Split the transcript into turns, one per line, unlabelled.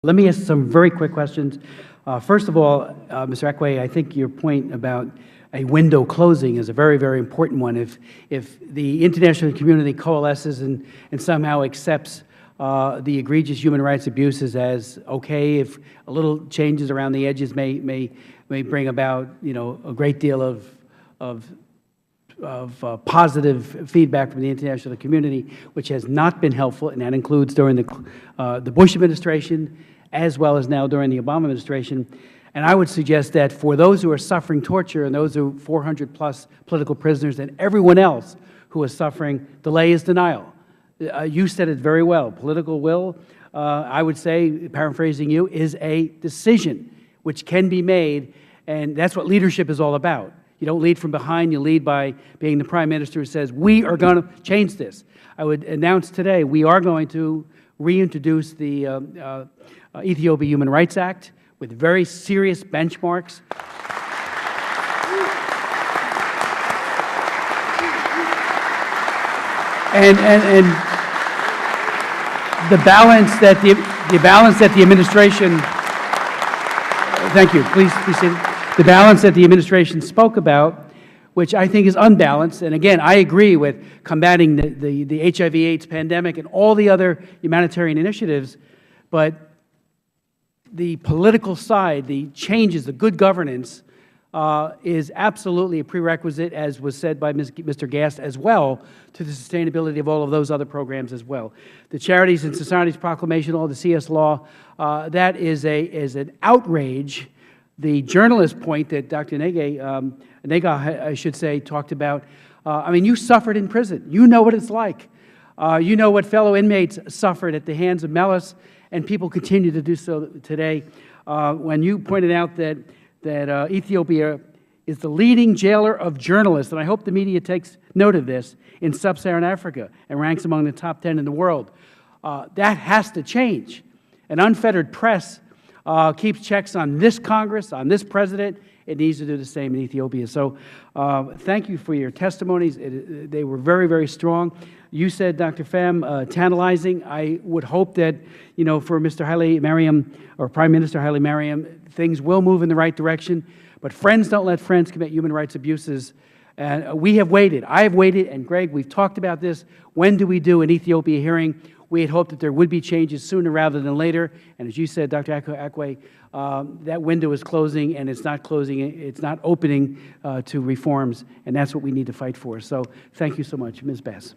Let me ask some very quick questions. First of all, Mr. Akwe, I think your point about a window closing is a very, very important one. If the international community coalesces and somehow accepts the egregious human rights abuses as okay, if a little changes around the edges may bring about, a great deal of positive feedback from the international community, which has not been helpful, and that includes during the Bush administration as well as now during the Obama administration. And I would suggest that for those who are suffering torture and those who 400+ political prisoners and everyone else who is suffering, delay is denial. You said it very well. Political will, I would say, paraphrasing you, is a decision which can be made, and that's what leadership is all about. You don't lead from behind, you lead by being the Prime Minister who says, we are going to change this. I would announce today we are going to reintroduce the Ethiopia Human Rights Act with very serious benchmarks. And the balance that the administration, thank you, please sit. The balance that the administration spoke about, which I think is unbalanced, and again, I agree with combating the HIV/AIDS pandemic and all the other humanitarian initiatives, but the political side, the changes, the good governance is absolutely a prerequisite, as was said by Mr. Gast as well, to the sustainability of all of those other programs as well. The Charities and Societies Proclamation, all the CS law, that is an outrage. The journalist point that Dr. Nega, I should say, talked about, I mean, you suffered in prison. You know what it's like. You know what fellow inmates suffered at the hands of malice, and people continue to do so today. When you pointed out that Ethiopia is the leading jailer of journalists, and I hope the media takes note of this, in sub-Saharan Africa and ranks among the top 10 in the world, that has to change. An unfettered press keeps checks on this Congress, on this President. It needs to do the same in Ethiopia. So thank you for your testimonies. They were very, very strong. You said, Dr. Pham, tantalizing. I would hope that, for Mr. Haile Mariam, or Prime Minister Haile Mariam, things will move in the right direction. But friends don't let friends commit human rights abuses. And we have waited. I have waited. And Greg, we've talked about this. When do we do an Ethiopia hearing? We had hoped that there would be changes sooner rather than later. And as you said, Dr. Akwe, that window is closing, and it's not closing. It's not opening to reforms. And that's what we need to fight for. So thank you so much. Ms. Bass.